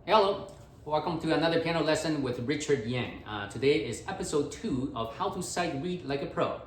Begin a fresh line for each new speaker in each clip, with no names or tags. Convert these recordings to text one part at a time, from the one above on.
Hello, welcome to another piano lesson with Richard Yang. Today is episode 2 of how to sight read like a pro.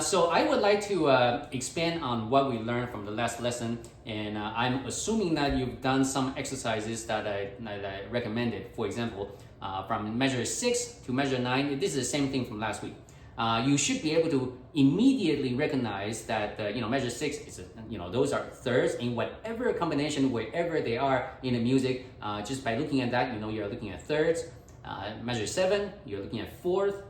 So I would like to expand on what we learned from the last lesson, and I'm assuming that you've done some exercises that I recommended. For example, from measure 6 to measure 9, this is the same thing from last week. You should be able to immediately recognize that measure 6 is those are thirds in whatever combination, wherever they are in the music. Just by looking at that, you're looking at thirds. Measure 7, you're looking at fourth,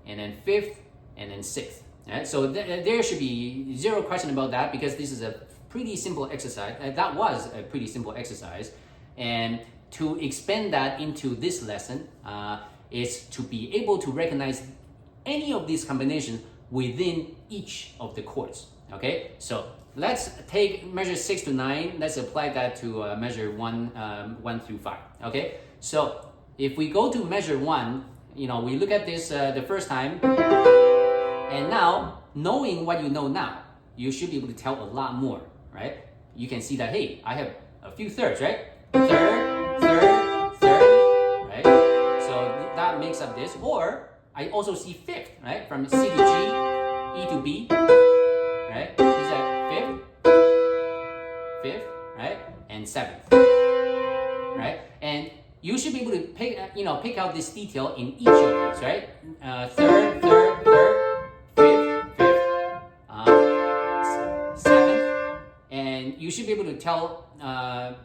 and then fifth, and then sixth. Right? So there should be zero question about that, because this is a pretty simple exercise. That was a pretty simple exercise, and to expand that into this lesson is to be able to recognize any of these combinations within each of the chords. Okay, so let's take measure 6 to 9. Let's apply that to measure 1 through 5. Okay, so if we go to measure 1, we look at this the first time, and now knowing what you know now, you should be able to tell a lot more, right? You can see that, hey, I have a few thirds, right? Third, third, third, right? So that makes up this. Or I also see fifth, right? From C to G, E to B, right? These are fifth, right? And seventh, right? And you should be able to pick out this detail in each of these, right? Third, third, third, fifth, seventh, and you should be able to tell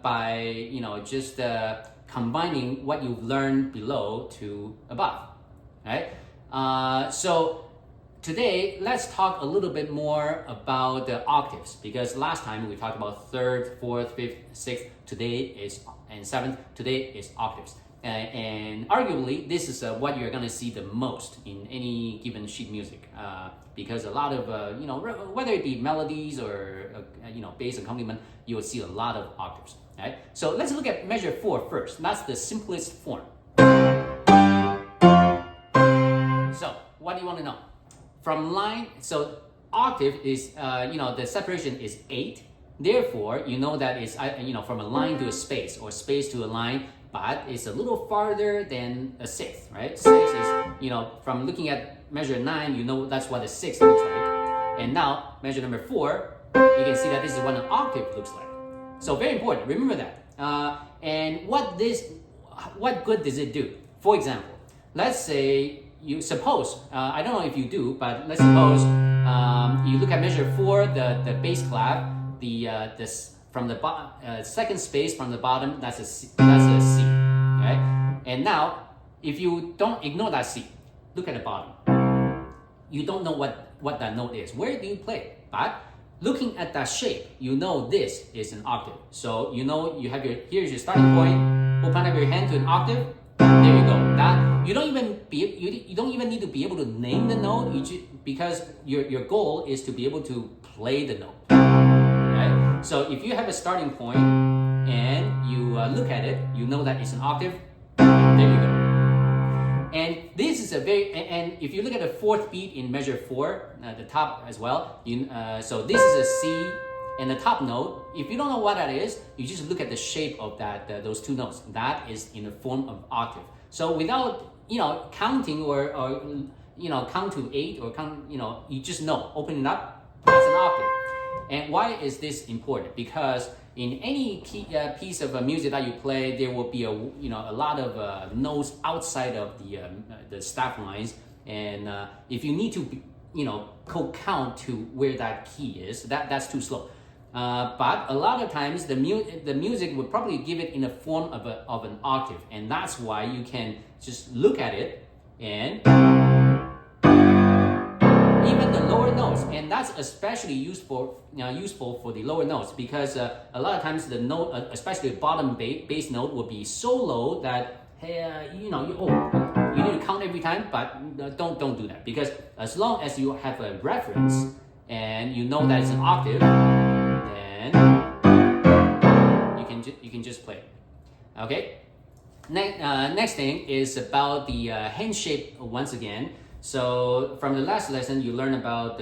by just combining what you've learned below to above. Right? So today, let's talk a little bit more about the octaves, because last time we talked about third, fourth, fifth, sixth. And seventh. Today is octaves. And arguably, this is what you're going to see the most in any given sheet music, because a lot of, whether it be melodies or, bass accompaniment, you will see a lot of octaves. Right? So let's look at measure 4 first. That's the simplest form. So what do you want to know? From line, so octave is, the separation is 8. Therefore, you know that it's, from a line to a space, or space to a line, but it's a little farther than a sixth, right? 6 is, from looking at measure 9, that's what a sixth looks like. And now, measure number 4, you can see that this is what an octave looks like. So very important, remember that. And what good does it do? For example, let's say, you suppose, I don't know if you do, but let's suppose you look at measure 4, the bass clef, from the second space from the bottom, that's a C, right? And now, if you don't ignore that C, look at the bottom. You don't know what that note is. Where do you play? But looking at that shape, this is an octave. So you have here's your starting point. Open up your hand to an octave. There you go. That you don't even need to be able to name the note, because your goal is to be able to play the note. Right? So if you have a starting point and you look at it, that it's an octave. There you go. And this is and if you look at the fourth beat in measure 4, the top as well. So this is a C. And the top note, if you don't know what that is, you just look at the shape of those two notes. That is in the form of octave. So without counting or count to 8 or count, you just know. Open it up, that's an octave. And why is this important? Because in any piece of music that you play, there will be a lot of notes outside of the staff lines, and if you need to count to where that key is, that's too slow. But a lot of times the music would probably give it in the form of an octave, and that's why you can just look at it and even the lower notes, and that's especially useful for the lower notes, because a lot of times the note, especially the bottom bass note, will be so low that you need to count every time, but don't do that, because as long as you have a reference and that it's an octave, you can just play. Okay. Next thing is about the hand shape once again. So from the last lesson, you learned about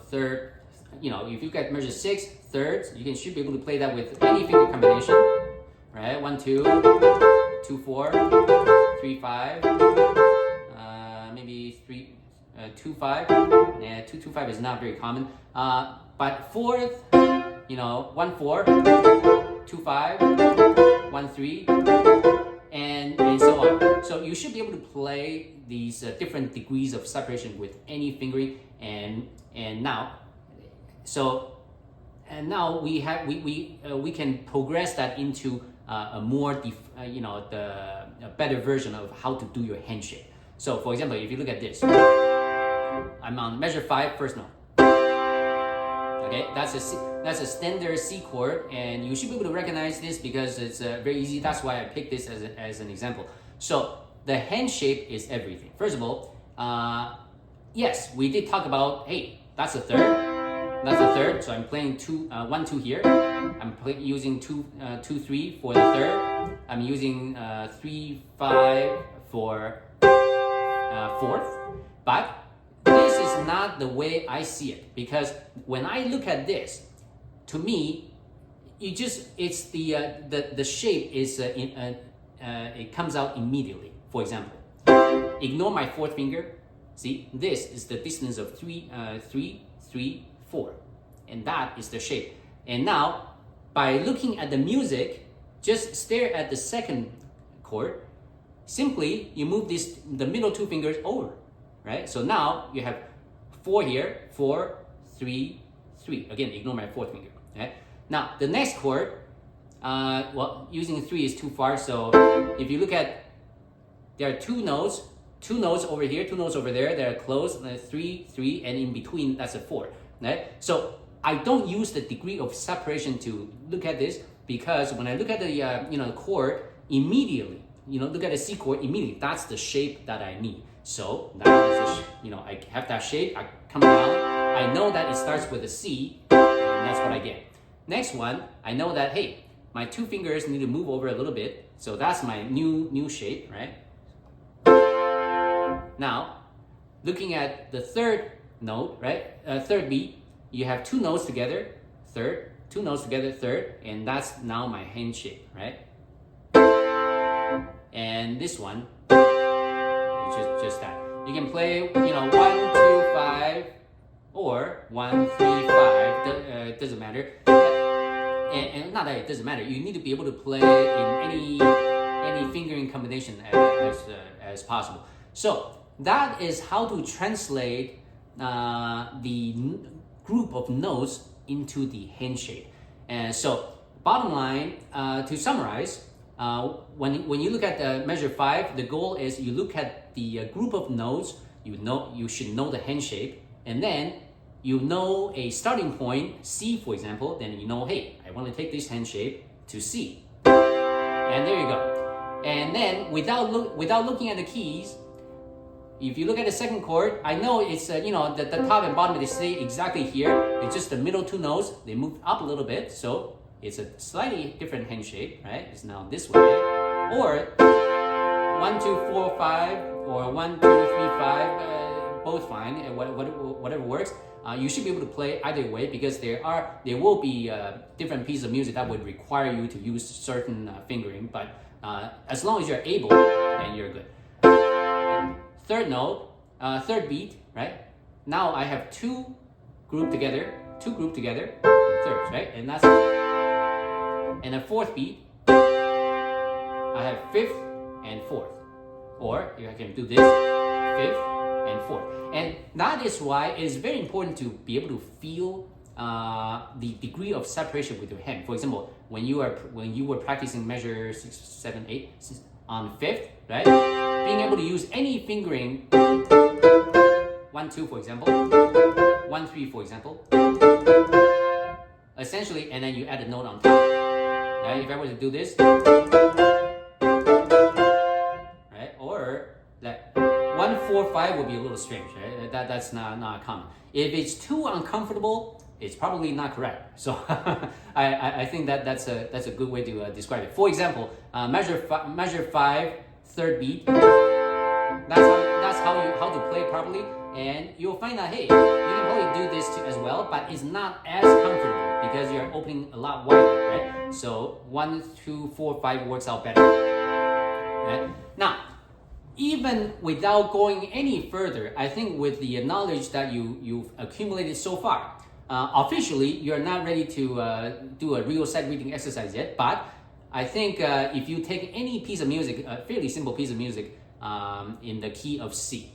third. If you get measure 6 thirds, you should be able to play that with any finger combination, right? 1, 2. 2 4, 3 5, maybe 3 2 5. Yeah, 2 2 5 is not very common. But fourth, 1 4, 2 5, 1 3, and so on. So you should be able to play these different degrees of separation with any fingering, and now we can progress that into a more a better version of how to do your hand shape. So for example, if you look at this, I'm on measure 5, first note. Okay, that's a standard C chord, and you should be able to recognize this because it's very easy. That's why I picked this as an example. So the hand shape is everything. First of all, yes, we did talk about, hey, that's a third. That's a third. So I'm playing 1 2 here. I'm using 2 3 for the third. I'm using 3 5 for fourth. But this is not the way I see it, because when I look at this, to me, it's the shape is it comes out immediately. For example, ignore my fourth finger. See, this is the distance of 3 3 4, and that is the shape. And now, by looking at the music, just stare at the second chord. Simply, you move the middle two fingers over, right? So now you have 4 here, 4 3 3. Again, ignore my fourth finger. Okay. Now the next chord, using 3 is too far. So if you look at, there are two notes over here, 2 notes over there. They're close. 3 3, and in between that's a 4. Right? So I don't use the degree of separation to look at this, because when I look at the chord immediately, look at the C chord immediately, that's the shape that I need. So that is I have that shape. I come down. I know that it starts with a C, and that's what I get. Next one, I know that, hey, my 2 fingers need to move over a little bit. So that's my new shape, right? Now, looking at the third note, right? Third beat, you have 2 notes together, third, 2 notes together, third, and that's now my hand shape, right? And this one, just that. You can play, 1 2 5 or 1 3 5. Doesn't matter. And not that it doesn't matter. You need to be able to play in any fingering combination as possible. So that is how to translate the group of notes into the hand shape. And so, bottom line, to summarize, when you look at the measure 5, the goal is you look at the group of notes. You should know the hand shape, and then you know a starting point, C for example. Then hey, I want to take this hand shape to C, and there you go. And then without looking at the keys, if you look at the second chord, I know it's the top and bottom, they stay exactly here. It's just the middle 2 notes, they move up a little bit, so it's a slightly different hand shape, right? It's now this way, or 1 2 4 5, or 1 2 3 5, both fine, and whatever works. You should be able to play either way, because there will be different pieces of music that would require you to use certain fingering, but as long as you're able, then you're good. Third note, third beat, right? Now I have 2 grouped together in thirds, right? And that's, and a fourth beat, I have 5th and 4th, or I can do this, 5th and 4th. And that is why it is very important to be able to feel the degree of separation with your hand. For example, when you were practicing measure 6 7 8 on 5th, right? Being able to use any fingering, 1 2 for example, 1 3 for example, essentially, and then you add a note on top. Right? If I were to do this, right, or that 1 4 5 would be a little strange, right? That's not common. If it's too uncomfortable, it's probably not correct. So I think that's a good way to describe it. For example, measure 5, third beat. That's how to play properly, and you'll find that, hey, you can probably do this too as well, but it's not as comfortable because you're opening a lot wider, right? So 1 2 4 5 works out better. Right? Now, even without going any further, I think with the knowledge that you've accumulated so far, officially you're not ready to do a real sight reading exercise yet, but I think if you take any piece of music, a fairly simple piece of music in the key of C,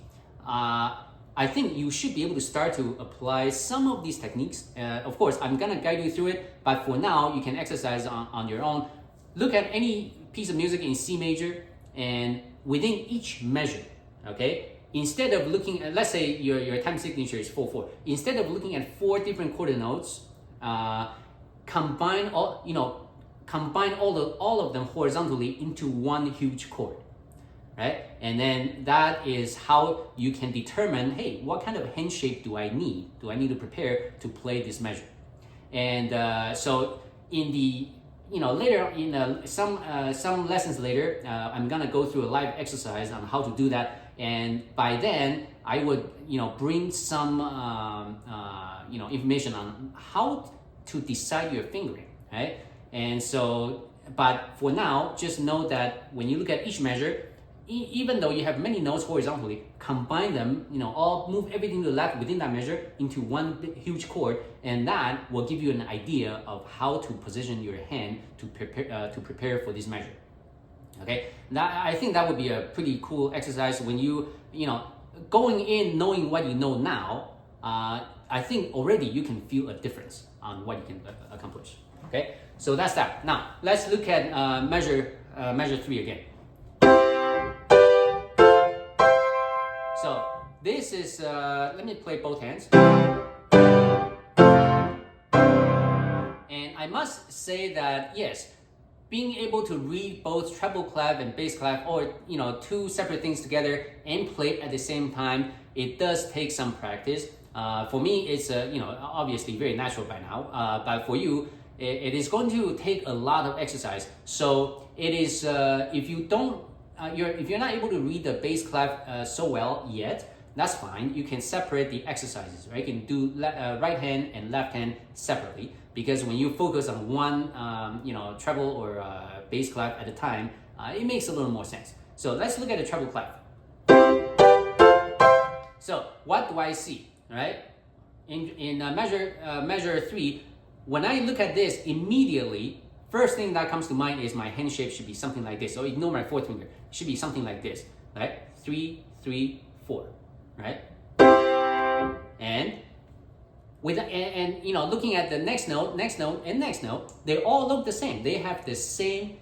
I think you should be able to start to apply some of these techniques. Of course, I'm gonna guide you through it, but for now, you can exercise on your own. Look at any piece of music in C major, and within each measure, okay? Instead of looking at, let's say your time signature is 4/4. Instead of looking at 4 different quarter notes, combine all of them horizontally into one huge chord, right? And then that is how you can determine, hey, what kind of hand shape do I need? Do I need to prepare to play this measure? And so in the later in some lessons later, I'm gonna go through a live exercise on how to do that. And by then, I would bring some information on how to decide your fingering, right? And so, but for now, just know that when you look at each measure, even though you have many notes horizontally, combine them, all move everything to the left within that measure into one big, huge chord, and that will give you an idea of how to position your hand to prepare for this measure. Okay, I think that would be a pretty cool exercise when going in knowing what you know now. I think already you can feel a difference on what you can accomplish. Okay, so that's that. Now let's look at measure 3 again. So this is, let me play both hands. And I must say that, yes, being able to read both treble clef and bass clef, or, two separate things together and play at the same time, it does take some practice. For me, it's, obviously very natural by now, but for you, it is going to take a lot of exercise. So it is, if you're not able to read the bass clef so well yet, that's fine. You can separate the exercises, right? You can do right hand and left hand separately, because when you focus on one, treble or bass clef at a time, it makes a little more sense. So let's look at the treble clef. So what do I see, right? In measure 3, when I look at this immediately, first thing that comes to mind is my hand shape should be something like this. So ignore my 4th finger. It should be something like this, right? 3, 3, 4, right? And looking at the next note, and next note, they all look the same. They have the same.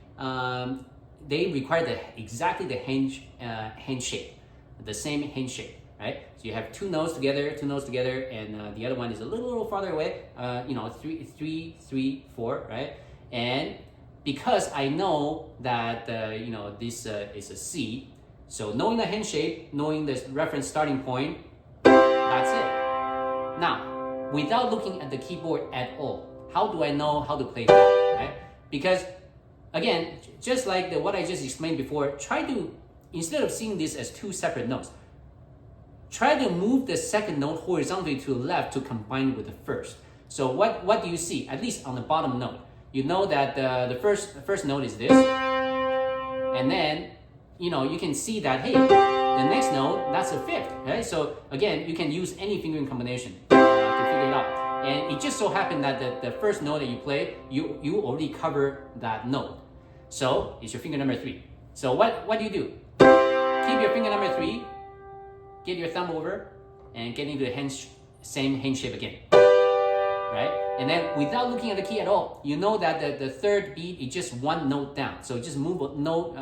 They require exactly the hand shape, the same hand shape, right? So you have two notes together, and the other one is a little farther away. 3, 3, 3, 4, right? And because I know that this is a C, so knowing the hand shape, knowing the reference starting point, that's it. Now, without looking at the keyboard at all, how do I know how to play that, right? Because again, just like what I just explained before, try to, instead of seeing this as two separate notes, try to move the second note horizontally to the left to combine with the first. So what do you see? At least on the bottom note, you know that the first note is this, and then you can see that, hey, the next note, that's a 5th, right? So again, you can use any fingering combination to figure it out. And it just so happened that the first note that you play, you already cover that note. So it's your finger number 3. So what do you do? Keep your finger number 3, get your thumb over, and get into the same hand shape again, right? And then without looking at the key at all, you know that the third beat is just one note down. So just move a note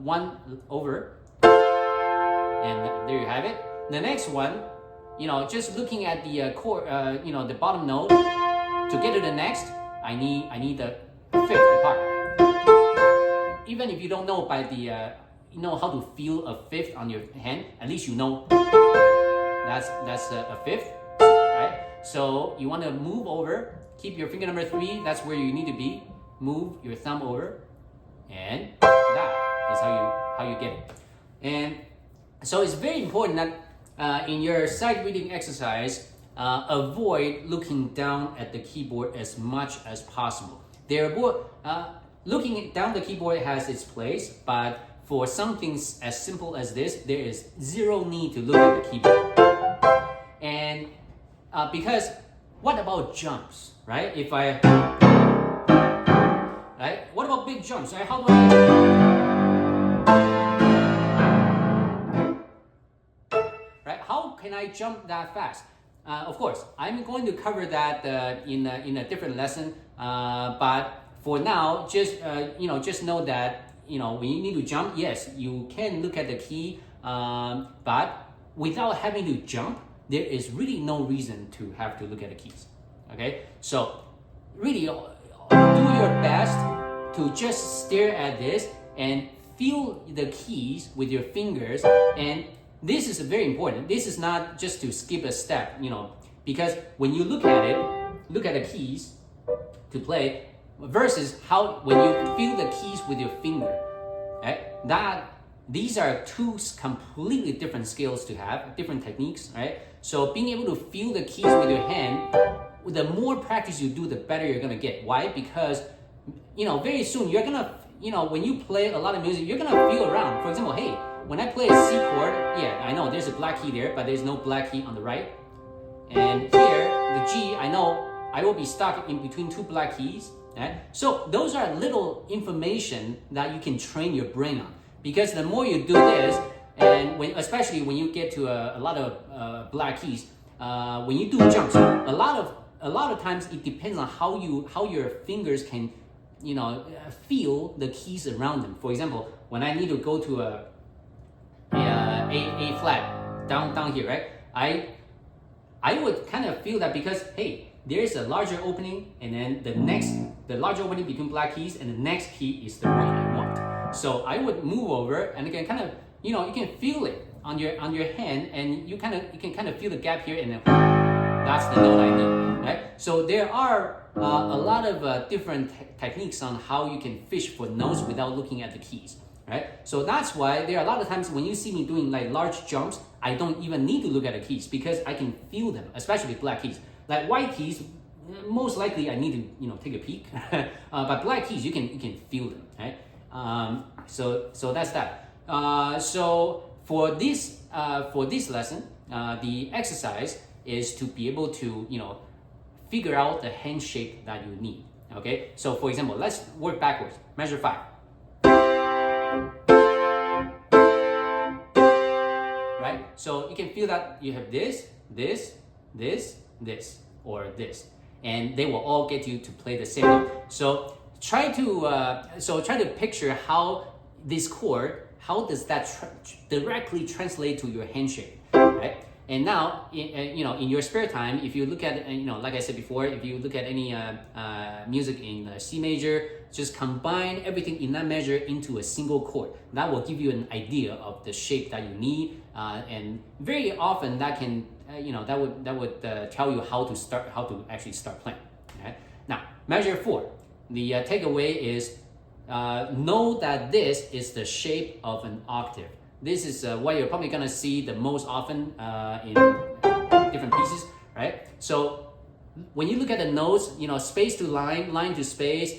one over, and there you have it. The next one, just looking at the chord, the bottom note, to get to the next, I need the 5th part. Even if you don't know by the how to feel a 5th on your hand, at least you know that's a 5th, right? So you want to move over, keep your finger number 3, that's where you need to be. Move your thumb over, and that is how you get it. And so it's very important that in your sight reading exercise, avoid looking down at the keyboard as much as possible. Looking down the keyboard has its place, but for something as simple as this, there is zero need to look at the keyboard. And because what about jumps, right? If I, right? What about big jumps, right? How do I, right? How can I jump that fast? Of course, I'm going to cover that in a different lesson. But for now, just just know that when you need to jump, yes, you can look at the key, but without having to jump, there is really no reason to have to look at the keys. Okay, so really do your best to just stare at this and feel the keys with your fingers. And this is very important. This is not just to skip a step, because when you look at it, look at the keys to play versus when you feel the keys with your finger, right? These are two completely different skills to have, different techniques, right? So being able to feel the keys with your hand, the more practice you do, the better you're gonna get. Why? Because very soon you're gonna, when you play a lot of music, you're gonna feel around. For example, hey, when I play a C chord, yeah, I know there's a black key there, but there's no black key on the right. And here, the G, I know I will be stuck in between two black keys. Right? So those are little information that you can train your brain on. Because the more you do this, and especially when you get to a lot of black keys, when you do jumps, a lot of times it depends on how your fingers can, feel the keys around them. For example, when I need to go to a flat down here, right? I would kind of feel that because hey, there is a larger opening, and then the larger opening between black keys, and the next key is the one I want. So I would move over, and again, kind of, you can feel it on your hand, and you can kind of feel the gap here, and then that's the note I need, right? So there are a lot of different techniques on how you can fish for notes without looking at the keys, right? So that's why there are a lot of times when you see me doing like large jumps, I don't even need to look at the keys because I can feel them, especially black keys. Like white keys, most likely I need to take a peek, but black keys you can feel them, right? So that's that. So for this lesson, the exercise is to be able to figure out the hand shape that you need. Okay. So for example, let's work backwards. Measure 5. Right. So you can feel that you have this, or this, and they will all get you to play the same note. So try to picture how this chord, how does that directly translate to your hand shape, right? And now, in your spare time, if you look at, like I said before, if you look at any music in C major, just combine everything in that measure into a single chord. That will give you an idea of the shape that you need, and very often that can, that would tell you how to actually start playing. Okay? Now, measure 4. The takeaway is know that this is the shape of an octave. This is what you're probably gonna see the most often in different pieces, right? So when you look at the notes, space to line, line to space,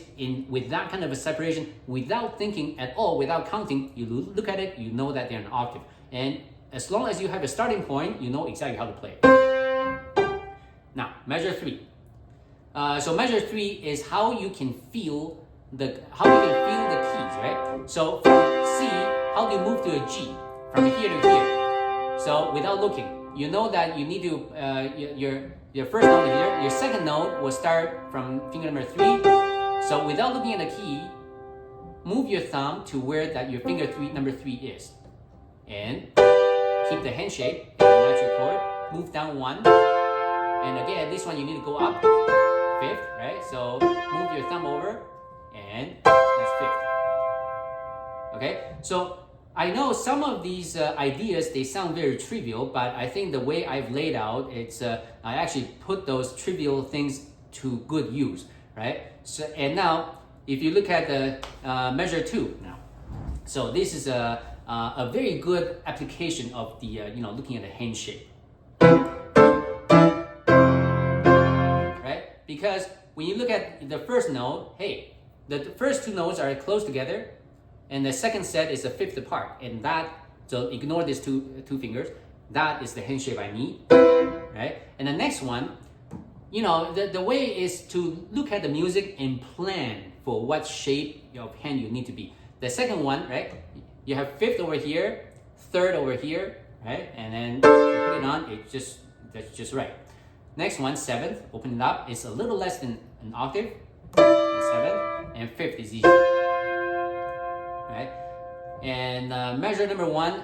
with that kind of a separation, without thinking at all, without counting, you look at it, you know that they're an octave. And as long as you have a starting point, you know exactly how to play it. Now, measure 3. So measure 3 is how you can feel the keys, right? So from C, how do you move to a G? From here to here. So without looking, you know that you need to, your first note here, your second note will start from finger number 3. So without looking at the key, move your thumb to where that your finger number 3 is. And keep the hand shape and match your chord. Move down 1. And again, this one you need to go up 5th, right? So move your thumb over, and that's 5th. Okay, so I know some of these ideas, they sound very trivial, but I think the way I've laid out, it's I actually put those trivial things to good use, right? So, and now, if you look at the measure 2 now, so this is a very good application of the looking at the hand shape, right? Because when you look at the first note, hey, the first 2 notes are close together. and the second set is a fifth apart, and that, so ignore these two fingers. That is the hand shape I need, right? And the next one, you know, the way is to look at the music and plan for what shape of hand you need to be. The second one, right? You have fifth over here, third over here, right? And then you put it on, that's just right. Next one, seventh, open it up. It's a little less than an octave. Seventh, and fifth is easy, right? And measure number one.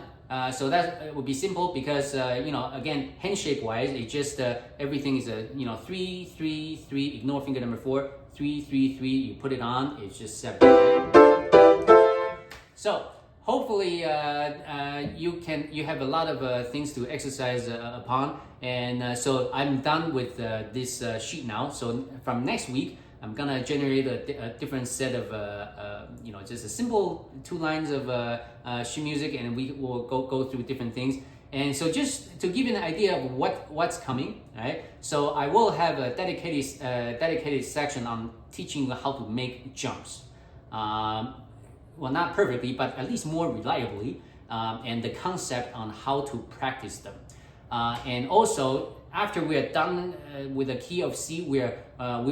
So that would be simple because you know, again, hand shape wise, it just everything is a, you know, 3 3 3. Ignore finger number 4. 3 3 3. You put it on, it's just 7. Right? So hopefully you have a lot of things to exercise upon, and so I'm done with this sheet now. So from next week, I'm gonna generate a different set of you know, just a simple 2 lines of sheet music, and we will go through different things. And so just to give you an idea of what's coming, right? So I will have a dedicated section on teaching you how to make jumps. Well, not perfectly, but at least more reliably, and the concept on how to practice them. And also, after we are done with the key of C, we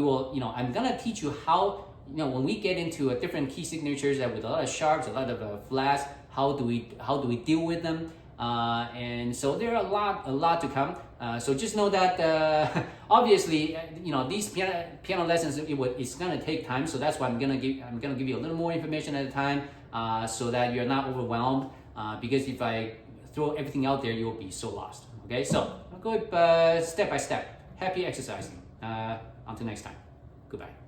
will, you know, I'm gonna teach you how, you know, when we get into different key signatures that with a lot of sharps, a lot of flats, how do we deal with them? And so there are a lot to come. So just know that obviously, you know, these piano lessons, it's gonna take time. So that's why I'm gonna give you a little more information at a time, so that you're not overwhelmed. Because if I throw everything out there, you'll be so lost. Okay, so I'll go step by step. Happy exercising. Until next time. Goodbye.